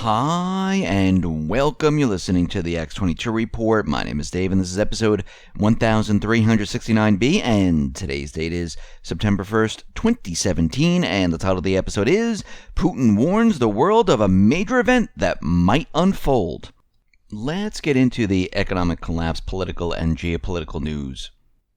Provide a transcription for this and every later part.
Hi, and welcome. You're listening to the X22 Report. My name is Dave, and this is episode 1369B, and today's date is September 1st, 2017, and the title of the episode is Putin Warns the World of a Major Event That Might Unfold. Let's get into the economic collapse, political, and geopolitical news.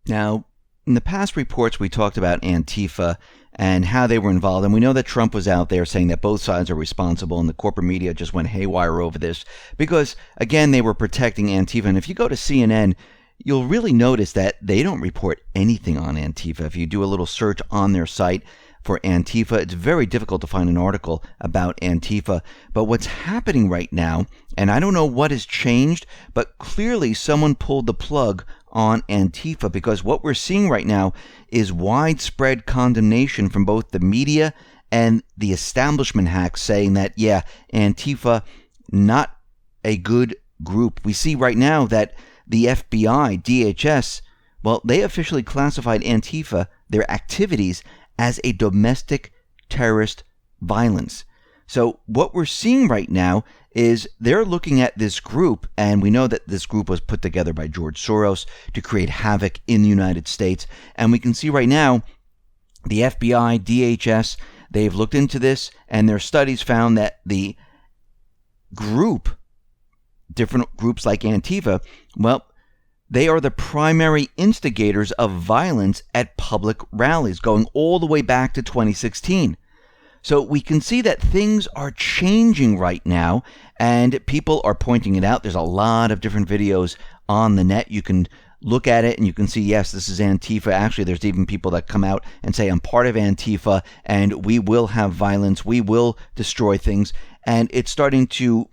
Now, in the past reports, we talked about Antifa and how they were involved. And we know that Trump was out there saying that both sides are responsible, and the corporate media just went haywire over this because, again, they were protecting Antifa. And if you go to CNN, you'll really notice that they don't report anything on Antifa. If you do a little search on their site for Antifa, it's very difficult to find an article about Antifa. But what's happening right now, and I don't know what has changed, but clearly someone pulled the plug on Antifa, because what we're seeing right now is widespread condemnation from both the media and the establishment hacks saying that, yeah, Antifa, not a good group. We see right now that the FBI, DHS, well, they officially classified Antifa, their activities, as a domestic terrorist violence. So what we're seeing right now is they're looking at this group, and we know that this group was put together by George Soros to create havoc in the United States. And we can see right now the FBI, DHS, they've looked into this, and their studies found that the group, different groups like Antifa, well, they are the primary instigators of violence at public rallies, going all the way back to 2016. So we can see that things are changing right now, and people are pointing it out. There's a lot of different videos on the net. You can look at it and you can see, yes, this is Antifa. Actually, there's even people that come out and say, I'm part of Antifa, and we will have violence. We will destroy things. And it's starting to,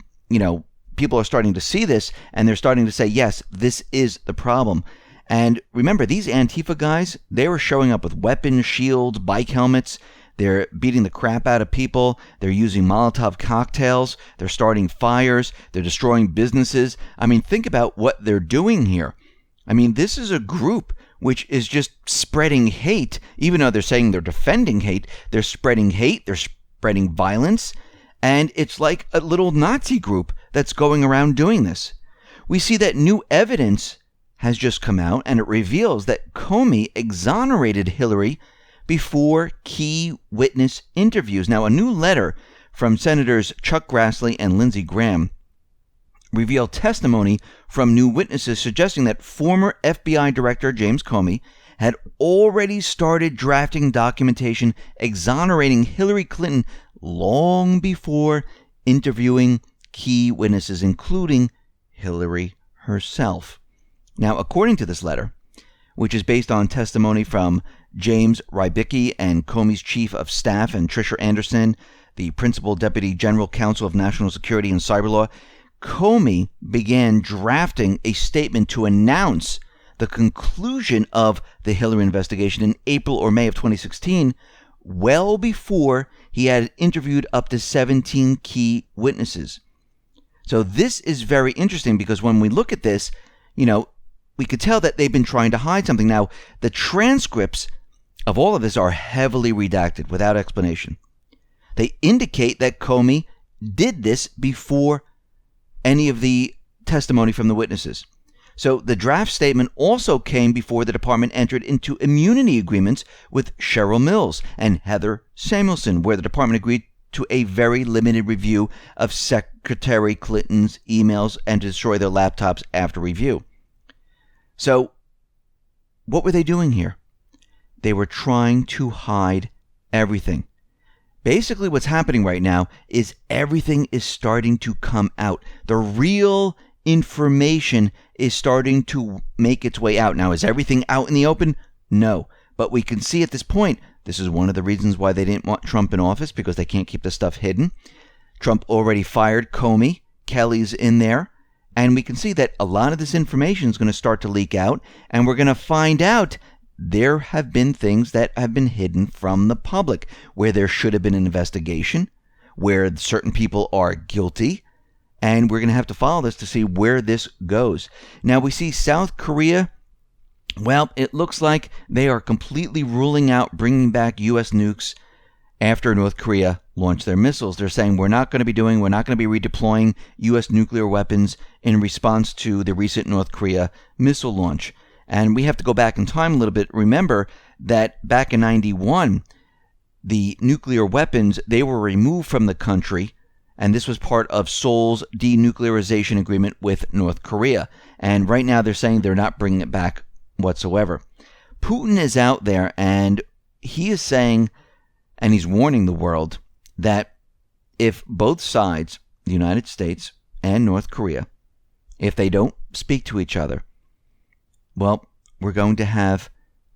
people are starting to see this, and they're starting to say, yes, this is the problem. And remember, these Antifa guys, they were showing up with weapons, shields, bike helmets. They're beating the crap out of people. They're using Molotov cocktails. They're starting fires. They're destroying businesses. I mean, think about what they're doing here. I mean, this is a group which is just spreading hate. Even though they're saying they're defending hate, they're spreading hate. They're spreading violence. And it's like a little Nazi group that's going around doing this. We see that new evidence has just come out, and it reveals that Comey exonerated Hillary before key witness interviews. Now, a new letter from Senators Chuck Grassley and Lindsey Graham revealed testimony from new witnesses suggesting that former FBI Director James Comey had already started drafting documentation exonerating Hillary Clinton long before interviewing key witnesses, including Hillary herself. Now, according to this letter, which is based on testimony from James Rybicki and Comey's chief of staff, and Tricia Anderson, the principal deputy general counsel of national security and cyber law, Comey began drafting a statement to announce the conclusion of the Hillary investigation in April or May of 2016, well before he had interviewed up to 17 key witnesses. So this is very interesting, because when we look at this, we could tell that they've been trying to hide something. Now, the transcripts of all of this are heavily redacted without explanation. They indicate that Comey did this before any of the testimony from the witnesses. So the draft statement also came before the department entered into immunity agreements with Cheryl Mills and Heather Samuelson, where the department agreed to a very limited review of Secretary Clinton's emails and to destroy their laptops after review. So what were they doing here? They were trying to hide everything. Basically, what's happening right now is everything is starting to come out. The real information is starting to make its way out. Now, is everything out in the open? No. But we can see at this point, this is one of the reasons why they didn't want Trump in office, because they can't keep this stuff hidden. Trump already fired Comey. Kelly's in there. And we can see that a lot of this information is going to start to leak out, and we're going to find out there have been things that have been hidden from the public, where there should have been an investigation, where certain people are guilty, and we're going to have to follow this to see where this goes. Now, we see South Korea. Well, it looks like they are completely ruling out bringing back U.S. nukes after North Korea launch their missiles. They're saying we're not going to be redeploying U.S. nuclear weapons in response to the recent North Korea missile launch. And we have to go back in time a little bit. Remember that back in 91, the nuclear weapons, they were removed from the country, and this was part of Seoul's denuclearization agreement with North Korea. And right now they're saying they're not bringing it back whatsoever. Putin is out there, and he is saying, and he's warning the world, that if both sides, the United States and North Korea, if they don't speak to each other, well, we're going to have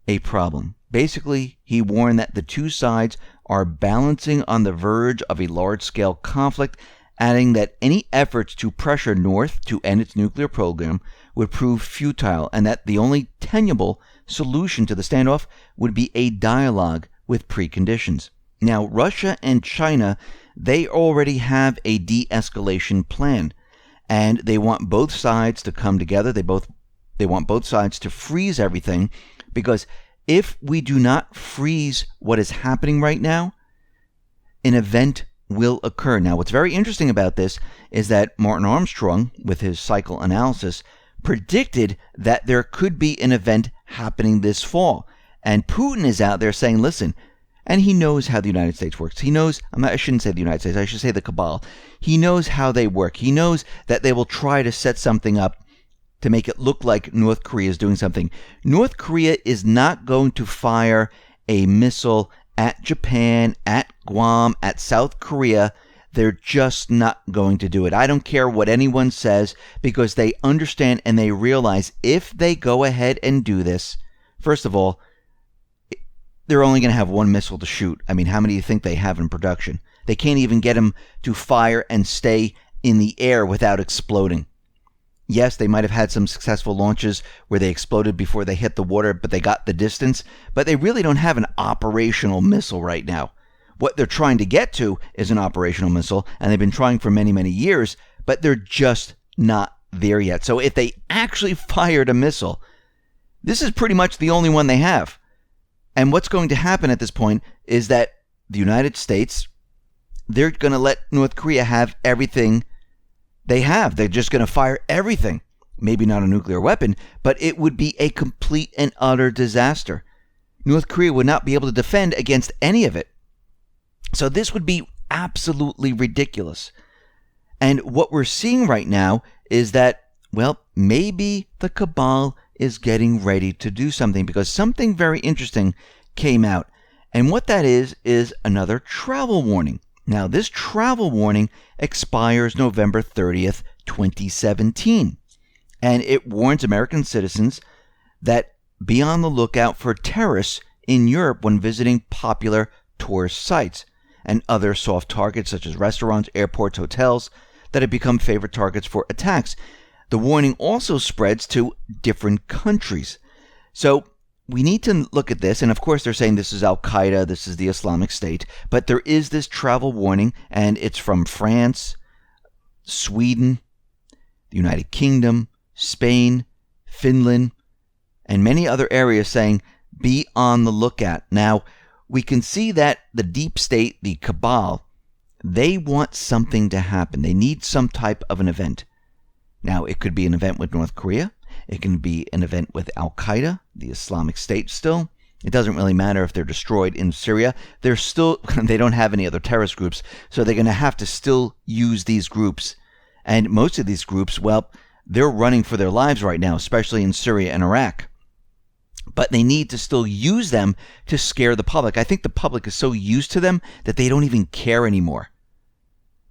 a problem. Basically, he warned that the two sides are balancing on the verge of a large-scale conflict, adding that any efforts to pressure North to end its nuclear program would prove futile, and that the only tenable solution to the standoff would be a dialogue with preconditions. Now, Russia and China, they already have a de-escalation plan, and they want both sides to come together. They want both sides to freeze everything, because if we do not freeze what is happening right now, an event will occur. Now, what's very interesting about this is that Martin Armstrong, with his cycle analysis, predicted that there could be an event happening this fall. And Putin is out there saying, listen, and he knows how the United States works. He knows, I shouldn't say the United States, I should say the cabal. He knows how they work. He knows that they will try to set something up to make it look like North Korea is doing something. North Korea is not going to fire a missile at Japan, at Guam, at South Korea. They're just not going to do it. I don't care what anyone says, because they understand and they realize if they go ahead and do this, first of all, they're only going to have one missile to shoot. I mean, how many do you think they have in production? They can't even get them to fire and stay in the air without exploding. Yes, they might have had some successful launches where they exploded before they hit the water, but they got the distance. But they really don't have an operational missile right now. What they're trying to get to is an operational missile, and they've been trying for many, many years, but they're just not there yet. So if they actually fired a missile, this is pretty much the only one they have. And what's going to happen at this point is that the United States, they're going to let North Korea have everything they have. They're just going to fire everything. Maybe not a nuclear weapon, but it would be a complete and utter disaster. North Korea would not be able to defend against any of it. So this would be absolutely ridiculous. And what we're seeing right now is that, well, maybe the cabal is getting ready to do something, because something very interesting came out. And what that is another travel warning. Now, this travel warning expires November 30th, 2017. And it warns American citizens that be on the lookout for terrorists in Europe when visiting popular tourist sites and other soft targets such as restaurants, airports, hotels that have become favorite targets for attacks. The warning also spreads to different countries. So we need to look at this, and of course they're saying this is Al-Qaeda, this is the Islamic State, but there is this travel warning, and it's from France, Sweden, the United Kingdom, Spain, Finland, and many other areas saying, be on the lookout. Now, we can see that the deep state, the cabal, they want something to happen. They need some type of an event. Now, it could be an event with North Korea. It can be an event with Al-Qaeda, the Islamic State still. It doesn't really matter if they're destroyed in Syria. They don't have any other terrorist groups, so they're going to have to still use these groups. And most of these groups, well, they're running for their lives right now, especially in Syria and Iraq. But they need to still use them to scare the public. I think the public is so used to them that they don't even care anymore.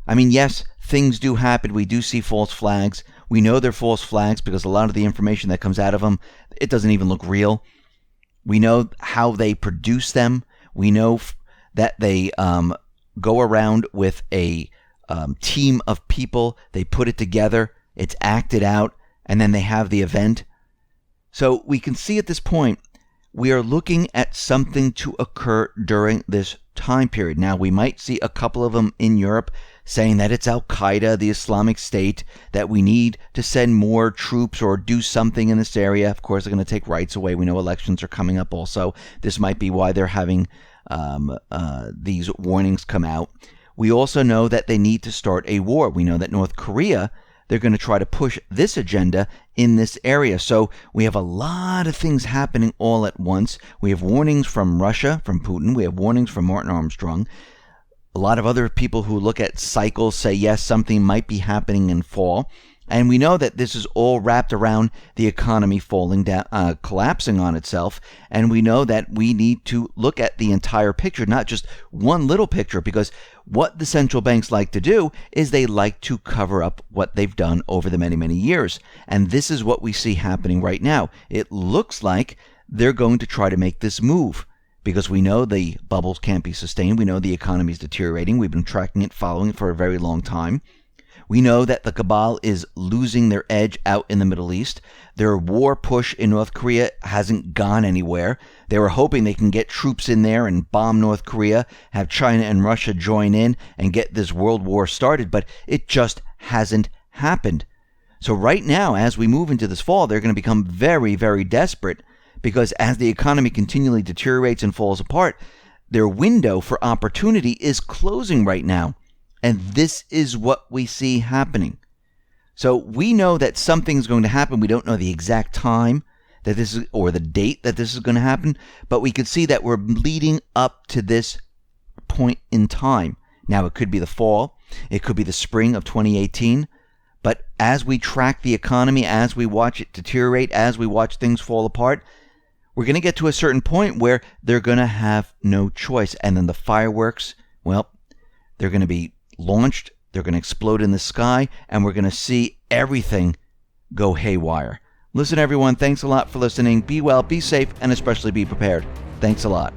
I mean, yes, things do happen. We do see false flags. We know they're false flags because a lot of the information that comes out of them, it doesn't even look real. We know how they produce them. We know that they go around with a team of people. They put it together. It's acted out, and then they have the event. So we can see at this point, we are looking at something to occur during this time period. Now, we might see a couple of them in Europe saying that it's Al-Qaeda, the Islamic State, that we need to send more troops or do something in this area. Of course, they're going to take rights away. We know elections are coming up also. This might be why they're having these warnings come out. We also know that they need to start a war. We know that North Korea, they're going to try to push this agenda in this area. So we have a lot of things happening all at once. We have warnings from Russia, from Putin. We have warnings from Martin Armstrong. A lot of other people who look at cycles say, yes, something might be happening in fall. And we know that this is all wrapped around the economy falling down, collapsing on itself. And we know that we need to look at the entire picture, not just one little picture, because what the central banks like to do is they like to cover up what they've done over the many, many years. And this is what we see happening right now. It looks like they're going to try to make this move because we know the bubbles can't be sustained. We know the economy is deteriorating. We've been tracking it, following it for a very long time. We know that the cabal is losing their edge out in the Middle East. Their war push in North Korea hasn't gone anywhere. They were hoping they can get troops in there and bomb North Korea, have China and Russia join in and get this world war started, but it just hasn't happened. So right now, as we move into this fall, they're going to become very, very desperate because as the economy continually deteriorates and falls apart, their window for opportunity is closing right now. And this is what we see happening. So we know that something's going to happen. We don't know the exact time that this is, or the date that this is going to happen, but we could see that we're leading up to this point in time. Now, it could be the fall. It could be the spring of 2018. But as we track the economy, as we watch it deteriorate, as we watch things fall apart, we're going to get to a certain point where they're going to have no choice. And then the fireworks, well, they're going to be launched, they're going to explode in the sky, and we're going to see everything go haywire. Listen, everyone, thanks a lot for listening. Be well, be safe, and especially be prepared. Thanks a lot.